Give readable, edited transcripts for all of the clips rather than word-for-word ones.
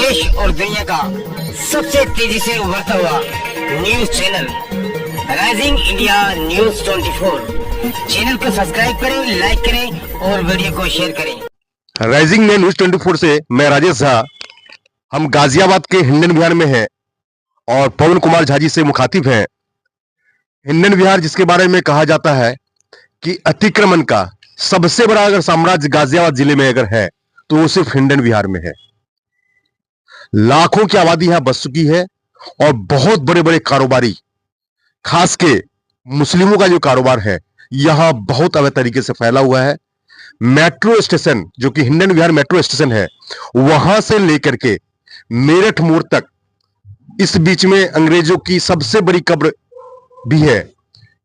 देश और दुनिया का सबसे तेजी से उभरता हुआ news channel rising India news 24। Channel को सब्सक्राइब करें, लाइक करें और वीडियो को शेयर करें। राइजिंग में न्यूज 24 से मैं राजेश झा। हम गाजियाबाद के हिंडन विहार में हैं और पवन कुमार झा जी से मुखातिब हैं। हिंडन विहार जिसके बारे में कहा जाता है कि अतिक्रमण का सबसे बड़ा अगर साम्राज्य गाजियाबाद जिले में अगर है तो वो सिर्फ हिंडन विहार में है। लाखों की आबादी यहां बस चुकी है और बहुत बड़े बड़े कारोबारी, खास के मुस्लिमों का जो कारोबार है यहां बहुत अवैध तरीके से फैला हुआ है। मेट्रो स्टेशन जो कि हिंडन विहार मेट्रो स्टेशन है, वहां से लेकर के मेरठ मोड़ तक, इस बीच में अंग्रेजों की सबसे बड़ी कब्र भी है।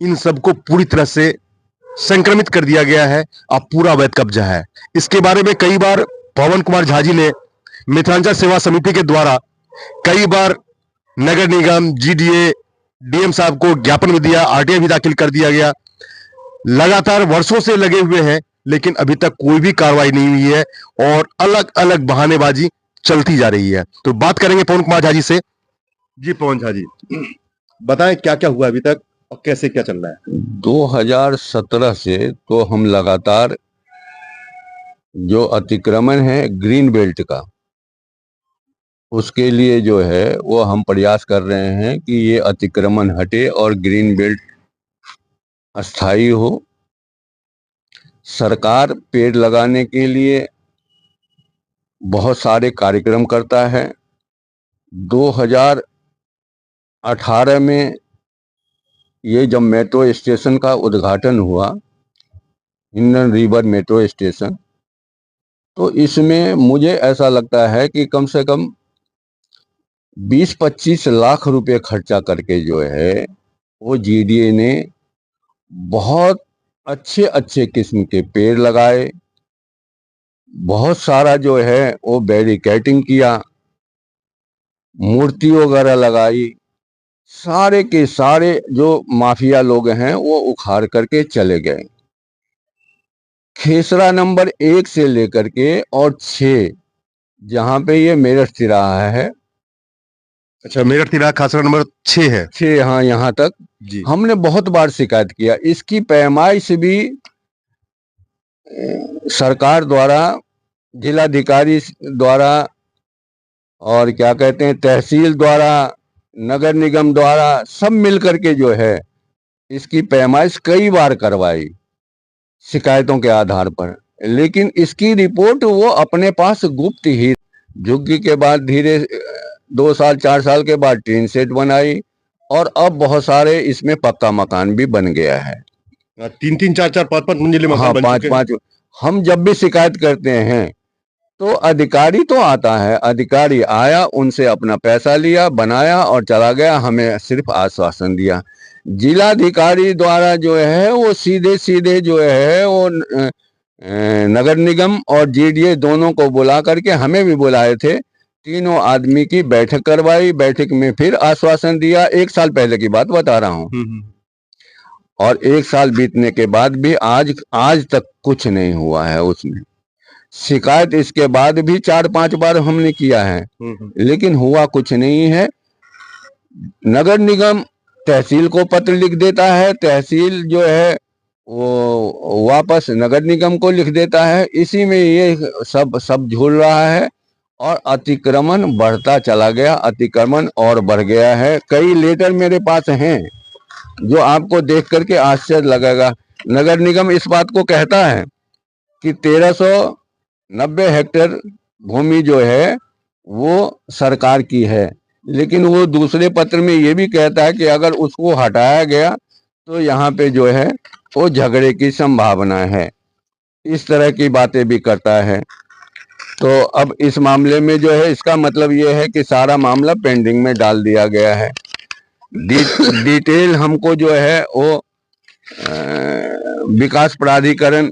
इन सबको पूरी तरह से संक्रमित कर दिया गया है। अब पूरा अवैध कब्जा है। इसके बारे में कई बार पवन कुमार झा जी ने मिथिलांचल सेवा समिति के द्वारा कई बार नगर निगम, जीडीए, डीएम साहब को ज्ञापन भी दिया, आरटीआई भी दाखिल कर दिया गया। लगातार वर्षों से लगे हुए हैं लेकिन अभी तक कोई भी कार्रवाई नहीं हुई है और अलग अलग बहानेबाजी चलती जा रही है। तो बात करेंगे पवन कुमार झा जी से। जी पवन झा जी, बताएं क्या क्या हुआ अभी तक और कैसे क्या चल रहा है। 2017 से तो हम लगातार जो अतिक्रमण है ग्रीन बेल्ट का, उसके लिए जो है वो हम प्रयास कर रहे हैं कि ये अतिक्रमण हटे और ग्रीन बेल्ट अस्थायी हो। सरकार पेड़ लगाने के लिए बहुत सारे कार्यक्रम करता है। 2018 में ये जब मेट्रो स्टेशन का उद्घाटन हुआ, हिंडन रिवर मेट्रो स्टेशन, तो इसमें मुझे ऐसा लगता है कि कम से कम 20-25 लाख रुपए खर्चा करके जो है वो जीडीए ने बहुत अच्छे अच्छे किस्म के पेड़ लगाए, बहुत सारा जो है वो बैरिकेडिंग किया, मूर्ति वगैरह लगाई। सारे के सारे जो माफिया लोग हैं वो उखाड़ करके चले गए। खेसरा नंबर 1 से लेकर के और 6, जहाँ पे ये मेरठ तिराहा है। अच्छा, मेरठ तिराहा खासरा नंबर 6 है। 6, हाँ, यहाँ तक जी। हमने बहुत बार शिकायत किया। इसकी पैमाइश भी सरकार द्वारा, जिलाधिकारी द्वारा और क्या कहते हैं तहसील द्वारा, नगर निगम द्वारा, सब मिलकर के जो है इसकी पैमाइश कई बार करवाई शिकायतों के आधार पर, लेकिन इसकी रिपोर्ट वो अपने पास गुप्त ही। झुग्गी के बाद धीरे 2 साल 4 साल के बाद टीन सेट बनाई और अब बहुत सारे इसमें पक्का मकान भी बन गया है। 3-3, 4-4, 5-5 मंजिले मकान हाँ, बन चुके हैं। 5-5। हम जब भी शिकायत करते हैं तो अधिकारी तो आता है, अधिकारी आया, उनसे अपना पैसा लिया, बनाया और चला गया, हमें सिर्फ आश्वासन दिया। जिलाधिकारी द्वारा जो है वो सीधे सीधे जो है वो नगर निगम और जीडीए दोनों को बुला करके, हमें भी बुलाए थे, तीनों आदमी की बैठक करवाई। बैठक में फिर आश्वासन दिया। 1 साल पहले की बात बता रहा हूँ। और 1 साल बीतने के बाद भी आज तक कुछ नहीं हुआ है उसमें। शिकायत इसके बाद भी 4-5 बार हमने किया है लेकिन हुआ कुछ नहीं है। नगर निगम तहसील को पत्र लिख देता है, तहसील जो है वो वापस नगर निगम को लिख देता है। इसी में ये सब झूल रहा है और अतिक्रमण बढ़ता चला गया। अतिक्रमण और बढ़ गया है। कई लेटर मेरे पास हैं जो आपको देख करके आश्चर्य लगेगा। नगर निगम इस बात को कहता है कि 1390 हेक्टेयर भूमि जो है वो सरकार की है, लेकिन वो दूसरे पत्र में ये भी कहता है कि अगर उसको हटाया गया तो यहाँ पे जो है वो झगड़े की संभावना है। इस तरह की बातें भी करता है। तो अब इस मामले में जो है इसका मतलब ये है कि सारा मामला पेंडिंग में डाल दिया गया है। डिटेल हमको जो है वो विकास प्राधिकरण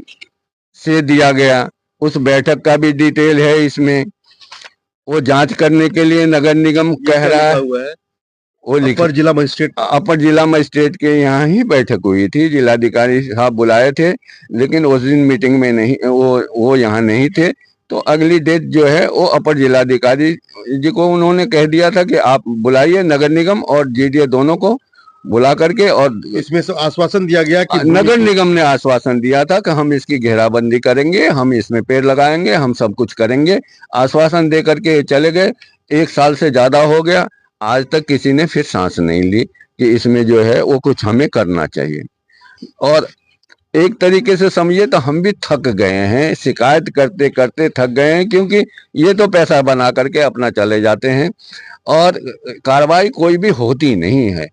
से दिया गया। उस बैठक का भी डिटेल है इसमें। वो जांच करने के लिए नगर निगम कह रहा है। वो अपर जिला मजिस्ट्रेट के यहाँ ही बैठक हुई थी। जिलाधिकारी साहब बुलाए थे लेकिन उस दिन मीटिंग में नहीं, वो यहाँ नहीं थे। तो अगली डेट जो है वो अपर जिलाधिकारी जी को उन्होंने कह दिया था कि आप बुलाइए नगर निगम और जीडीए दोनों को बुला करके, और इसमें से आश्वासन दिया गया कि नगर निगम ने आश्वासन दिया था कि हम इसकी घेराबंदी करेंगे, हम इसमें पेड़ लगाएंगे, हम सब कुछ करेंगे। आश्वासन दे करके चले गए। 1 साल से ज्यादा हो गया, आज तक किसी ने फिर सांस नहीं ली कि इसमें जो है वो कुछ हमें करना चाहिए। और एक तरीके से समझिए तो हम भी थक गए हैं, शिकायत करते करते थक गए हैं, क्योंकि ये तो पैसा बना करके अपना चले जाते हैं और कार्रवाई कोई भी होती नहीं है।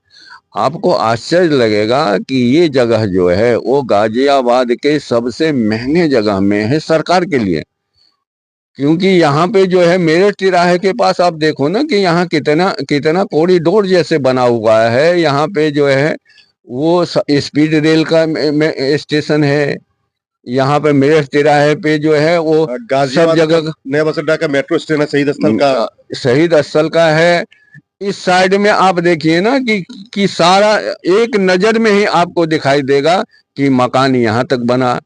आपको आश्चर्य लगेगा कि ये जगह जो है वो गाजियाबाद के सबसे महंगे जगह में है सरकार के लिए, क्योंकि यहाँ पे जो है मेरठ तिराहे के पास आप देखो ना कि यहाँ कितना कितना कॉरिडोर जैसे बना हुआ है। यहाँ पे जो है वो स्पीड रेल का स्टेशन है। यहाँ पे मेरठ तिराहे पे जो है वो सब जगह नया बस अड्डा का मेट्रो स्टेशन है, शहीद स्थल का है। इस साइड में आप देखिए ना कि सारा एक नजर में ही आपको दिखाई देगा कि मकान यहाँ तक बना।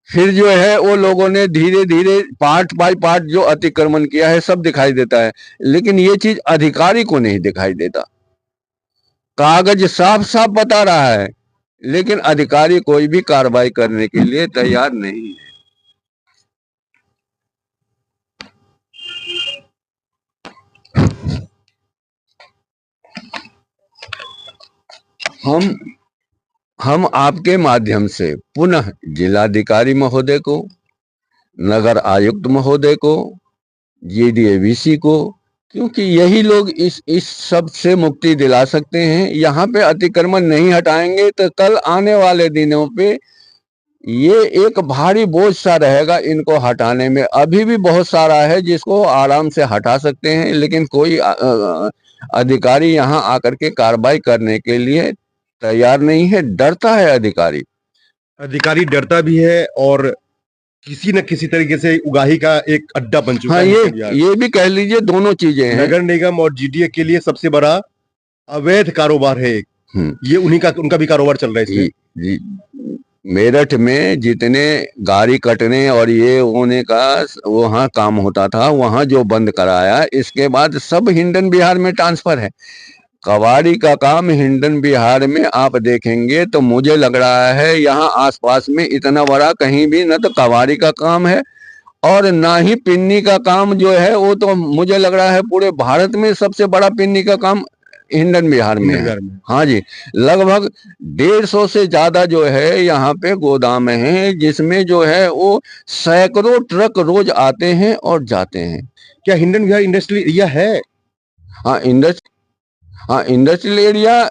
फिर जो है वो लोगों ने धीरे धीरे पार्ट बाय पार्ट जो अतिक्रमण किया है सब दिखाई देता है, लेकिन ये चीज अधिकारी को नहीं दिखाई देता। कागज साफ साफ बता रहा है, लेकिन अधिकारी कोई भी कार्रवाई करने के लिए तैयार नहीं है। हम आपके माध्यम से पुनः जिलाधिकारी महोदय को, नगर आयुक्त महोदय को, जीडीएवीसी को, क्योंकि यही लोग इस सब से मुक्ति दिला सकते हैं। यहाँ पे अतिक्रमण नहीं हटाएंगे तो कल आने वाले दिनों पे ये एक भारी बोझ सा रहेगा इनको हटाने में। अभी भी बहुत सारा है जिसको आराम से हटा सकते हैं, लेकिन कोई अधिकारी यहाँ आकर के कार्रवाई करने के लिए तैयार नहीं है, डरता है अधिकारी डरता भी है और किसी न किसी तरीके से उगाही का एक अड्डा बन चुका है। ये भी कह लीजिए, दोनों चीजें हैं। नगर निगम और जीडीए के लिए सबसे बड़ा अवैध कारोबार है ये, उनका भी कारोबार चल रहा है इसमें। जी, मेरठ में जितने गाड़ी कटने और ये होने का वहाँ काम होता था, वहाँ जो बंद कराया, इसके बाद सब हिंडन बिहार में ट्रांसफर है। कबाड़ी का काम हिंडन बिहार में आप देखेंगे तो मुझे लग रहा है यहाँ आसपास में इतना बड़ा कहीं भी न तो कबाड़ी का काम है और ना ही पिन्नी का काम जो है वो तो मुझे लग रहा है पूरे भारत में सबसे बड़ा पिन्नी का काम हिंडन बिहार में है। हाँ जी, लगभग 150 से ज्यादा जो है यहाँ पे गोदाम है, जिसमें जो है वो सैकड़ों ट्रक रोज आते हैं और जाते हैं। क्या हिंडन बिहार इंडस्ट्रियल एरिया है? हाँ, इंडस्ट्रियल एरिया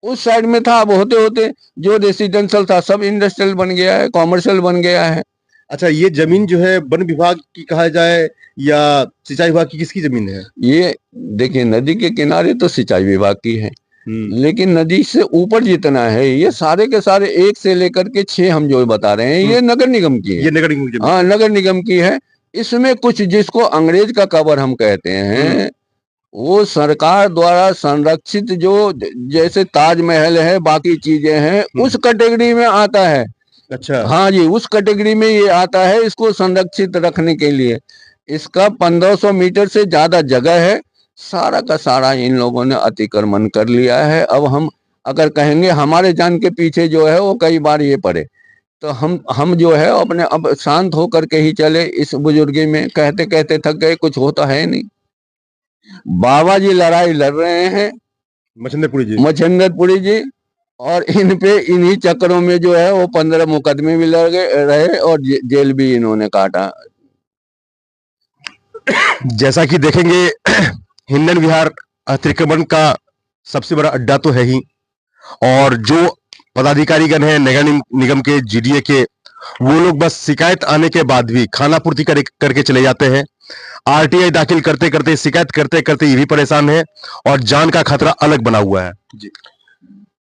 उस साइड में था, अब होते होते जो रेसिडेंशियल था सब इंडस्ट्रियल बन गया है, कॉमर्शियल बन गया है। अच्छा, ये जमीन जो है वन विभाग की कहा जाए या सिंचाई विभाग की, किसकी जमीन है? ये देखिए, नदी के किनारे तो सिंचाई विभाग की है, लेकिन नदी से ऊपर जितना है ये सारे के सारे 1 से लेकर के 6 हम जो बता रहे हैं ये नगर निगम की है। ये नगर निगम की? हाँ, नगर निगम की है। इसमें कुछ जिसको अंग्रेज का कवर हम कहते हैं, वो सरकार द्वारा संरक्षित जो जैसे ताजमहल है, बाकी चीजें हैं, उस कैटेगरी में आता है। अच्छा, हाँ जी, उस कैटेगरी में ये आता है, इसको संरक्षित रखने के लिए। इसका 1500 मीटर से ज्यादा जगह है, सारा का सारा इन लोगों ने अतिक्रमण कर लिया है। अब हम अगर कहेंगे हमारे जान के पीछे जो है वो कई बार ये पड़े, तो हम जो है अपने अब शांत होकर के ही चले। इस बुजुर्गी में कहते कहते थक गए, कुछ होता है नहीं। बाबा जी लड़ाई लड़ रहे हैं, मच्छिंद्रपुरी जी, और इन पे इन्हीं चक्करों में जो है वो 15 मुकदमे भी लड़ गए रहे और जेल भी इन्होंने काटा। जैसा कि देखेंगे हिंडन विहार अतिक्रमण का सबसे बड़ा अड्डा तो है ही, और जो पदाधिकारीगण है नगर निगम के, जीडीए के, वो लोग बस शिकायत आने के बाद भी खानापूर्ति करके चले जाते हैं। आरटीआई दाखिल करते करते, शिकायत करते करते ये भी परेशान है और जान का खतरा अलग बना हुआ है। जी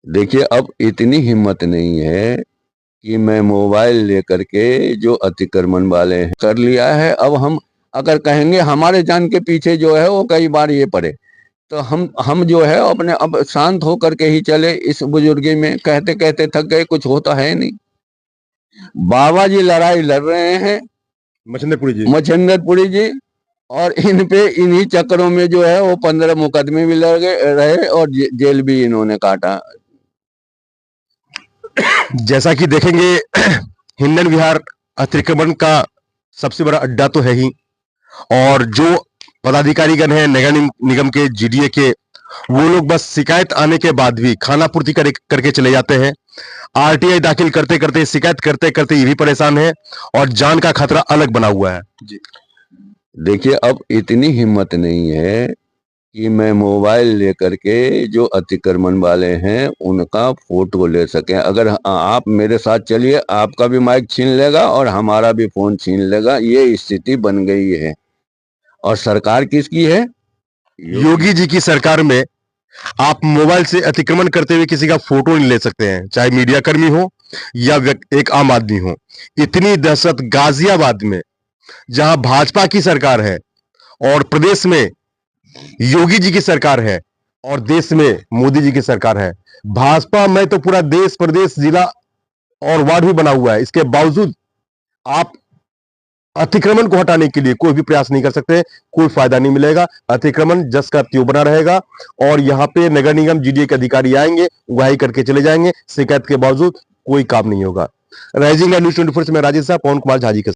देखिए, अब इतनी हिम्मत नहीं है कि मैं मोबाइल लेकर के जो अतिक्रमण वाले हैं कर लिया है। अब हम अगर कहेंगे हमारे जान के पीछे जो है वो कई बार ये पड़े, तो हम जो है अपने अब शांत होकर के ही चले। इस बुजुर्गी में कहते कहते थक गए, कुछ होता है नहीं। बाबा जी लड़ाई लड़ रहे हैं, मच्छिंद्रपुरी जी। मच्छिंद्रपुरी जी, और इन पे इन्हीं चक्करों में जो है वो 15 मुकदमे भी लगे रहे और जेल भी इन्होंने काटा। जैसा कि देखेंगे हिंडन विहार अतिक्रमण का सबसे बड़ा अड्डा तो है ही, और जो पदाधिकारीगण हैं नगर निगम के, जीडीए के, वो लोग बस शिकायत आने के बाद भी खानापूर्ति करके चले जाते हैं। आरटीआई दाखिल करते करते, शिकायत करते करते ये भी परेशान है, और जान का खतरा अलग बना हुआ है जी। देखिए, अब इतनी हिम्मत नहीं है कि मैं मोबाइल लेकर के जो अतिक्रमण वाले हैं उनका फोटो ले सकें। अगर आप मेरे साथ चलिए, आपका भी माइक छीन लेगा और हमारा भी फोन छीन लेगा। ये स्थिति बन गई है। और सरकार किसकी है? योगी जी की सरकार में आप मोबाइल से अतिक्रमण करते हुए किसी का फोटो नहीं ले सकते हैं, चाहे मीडिया कर्मी हो या एक आम आदमी हो। इतनी दहशत गाजियाबाद में, जहां भाजपा की सरकार है और प्रदेश में योगी जी की सरकार है और देश में मोदी जी की सरकार है। भाजपा में तो पूरा देश, प्रदेश, जिला और वार्ड भी बना हुआ है, इसके बावजूद आप अतिक्रमण को हटाने के लिए कोई भी प्रयास नहीं कर सकते। कोई फायदा नहीं मिलेगा, अतिक्रमण जस का त्यों बना रहेगा, और यहाँ पे नगर निगम जीडीए के अधिकारी आएंगे, उगाही करके चले जाएंगे। शिकायत के बावजूद कोई काम नहीं होगा। राइजिंग न्यूज़ 24 से मैं राजेश साहब, पवन कुमार झाजी के